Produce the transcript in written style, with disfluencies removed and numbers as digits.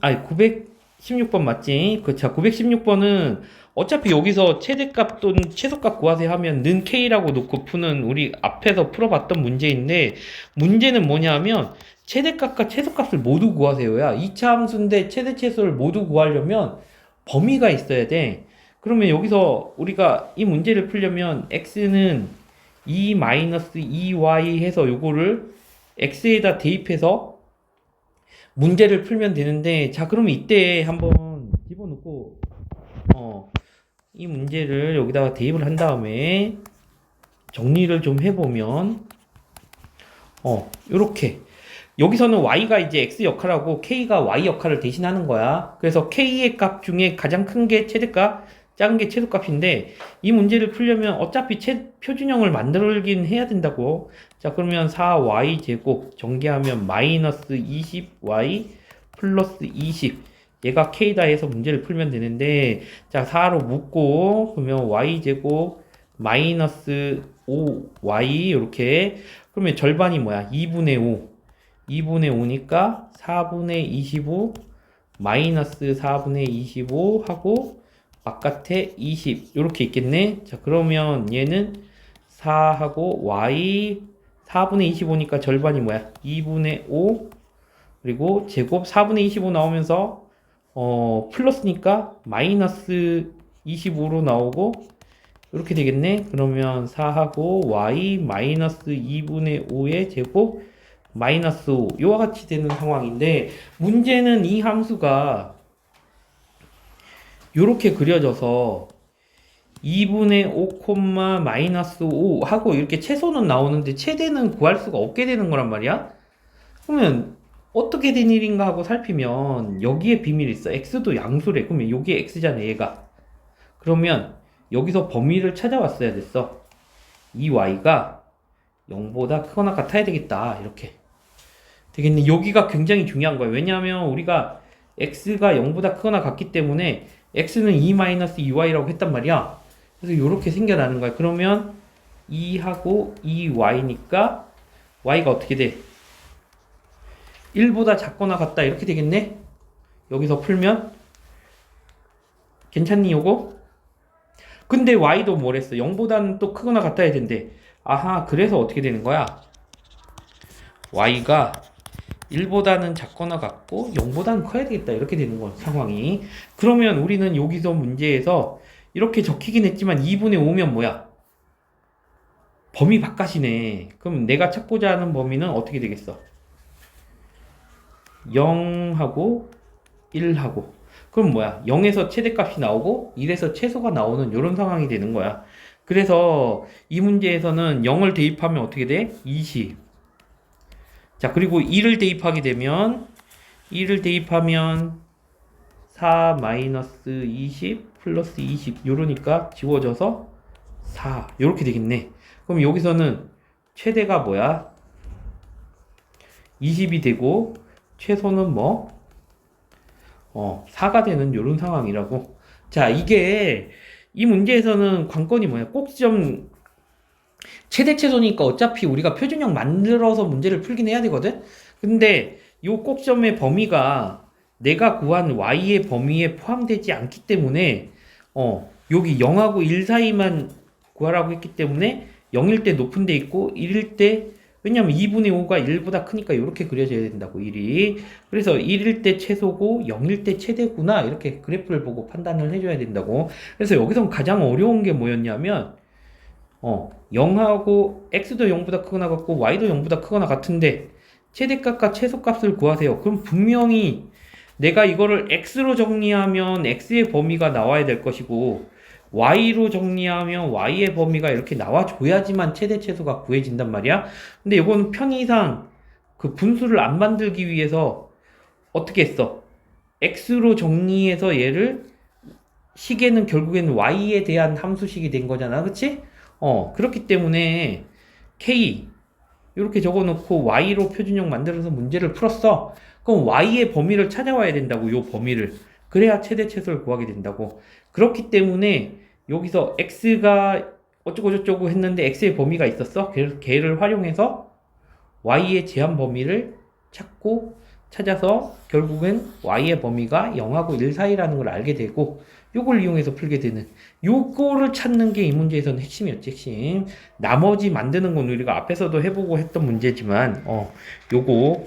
아니 916번 맞지? 자, 916번은 어차피 여기서 최대값 또는 최소값 구하세요 하면 는 K라고 놓고 푸는 우리 앞에서 풀어봤던 문제인데, 문제는 뭐냐면 최대값과 최소값을 모두 구하세요야. 2차 함수인데 최대 최소를 모두 구하려면 범위가 있어야 돼. 그러면 여기서 우리가 이 문제를 풀려면 x는 2-2y 해서 요거를 x에다 대입해서 문제를 풀면 되는데, 자 그러면 이때 한번 집어넣고 이 문제를 여기다가 대입을 한 다음에 정리를 좀 해보면 요렇게 여기서는 y가 이제 x 역할하고 k가 y 역할을 대신하는 거야. 그래서 k의 값 중에 가장 큰 게 최대값, 작은 게 최소값인데, 이 문제를 풀려면 어차피 표준형을 만들긴 해야 된다고. 자 그러면 4y 제곱 전개하면 마이너스 20y 플러스 20, 얘가 k다 해서 문제를 풀면 되는데, 자 4로 묶고 그러면 y 제곱 마이너스 5y 이렇게, 그러면 절반이 뭐야? 2분의 5, 2분의 5니까 4분의 25 마이너스 4분의 25 하고 바깥에 20 이렇게 있겠네. 자 그러면 얘는 4하고 y 4분의 25니까 절반이 뭐야? 2분의 5 그리고 제곱 4분의 25 나오면서 플러스니까 마이너스 25로 나오고 이렇게 되겠네. 그러면 4하고 y 마이너스 2분의 5의 제곱 마이너스 5 이와 같이 되는 상황인데, 문제는 이 함수가 이렇게 그려져서 2분의 5, 마이너스 5 하고 이렇게 최소는 나오는데 최대는 구할 수가 없게 되는 거란 말이야. 그러면 어떻게 된 일인가 하고 살피면 여기에 비밀이 있어. x도 양수래. 그러면 여기에 x잖아 얘가. 그러면 여기서 범위를 찾아왔어야 됐어. 이 y가 0보다 크거나 같아야 되겠다 이렇게 되겠네. 여기가 굉장히 중요한 거예요. 왜냐하면 우리가 x가 0보다 크거나 같기 때문에 x는 2-2y라고 했단 말이야. 그래서 이렇게 생겨나는 거야. 그러면 2하고 2y니까 y가 어떻게 돼? 1보다 작거나 같다 이렇게 되겠네. 여기서 풀면 괜찮니 요거? 근데 y도 뭐랬어? 0보다는 또 크거나 같아야 된대. 아하, 그래서 어떻게 되는 거야? y가 1보다는 작거나 같고 0보다는 커야 되겠다 이렇게 되는 거야 상황이. 그러면 우리는 여기서 문제에서 이렇게 적히긴 했지만 2분의 5면 뭐야? 범위 바깥이네. 그럼 내가 찾고자 하는 범위는 어떻게 되겠어? 0하고 1하고, 그럼 뭐야? 0에서 최대값이 나오고 1에서 최소가 나오는 이런 상황이 되는 거야. 그래서 이 문제에서는 0을 대입하면 어떻게 돼? 20. 자 그리고 2를 대입하게 되면 4 마이너스 20 플러스 20 요러니까 지워져서 4 요렇게 되겠네. 그럼 여기서는 최대가 뭐야? 20이 되고 최소는 뭐? 4가 되는 요런 상황이라고. 자 이게 이 문제에서는 관건이 뭐야? 꼭지점 최대 최소니까 어차피 우리가 표준형 만들어서 문제를 풀긴 해야 되거든. 근데 요 꼭점의 범위가 내가 구한 y의 범위에 포함되지 않기 때문에 여기 0하고 1 사이만 구하라고 했기 때문에 0일 때 높은 데 있고 1일 때, 왜냐면 2분의 5가 1보다 크니까 이렇게 그려져야 된다고 1이. 그래서 1일 때 최소고 0일 때 최대구나 이렇게 그래프를 보고 판단을 해줘야 된다고. 그래서 여기서 가장 어려운 게 뭐였냐면 0하고 x도 0보다 크거나 같고 y도 0보다 크거나 같은데 최대값과 최소값을 구하세요. 그럼 분명히 내가 이거를 x로 정리하면 x의 범위가 나와야 될 것이고 y로 정리하면 y의 범위가 이렇게 나와줘야지만 최대 최소가 구해진단 말이야. 근데 이거는 편의상 그 분수를 안 만들기 위해서 어떻게 했어? x로 정리해서 얘를 식에는 결국에는 y에 대한 함수식이 된 거잖아. 그치? 그렇기 때문에 k 이렇게 적어놓고 y로 표준형 만들어서 문제를 풀었어. 그럼 y의 범위를 찾아와야 된다고. 요 범위를. 그래야 최대 최소를 구하게 된다고. 그렇기 때문에 여기서 x가 어쩌고저쩌고 했는데 x의 범위가 있었어. 그래서 걔를 활용해서 y의 제한 범위를 찾고 찾아서 결국엔 y의 범위가 0하고 1 사이라는 걸 알게 되고 요걸 이용해서 풀게 되는 요거를 찾는 게 이 문제에서는 핵심이었지. 핵심. 나머지 만드는 건 우리가 앞에서도 해보고 했던 문제지만 요거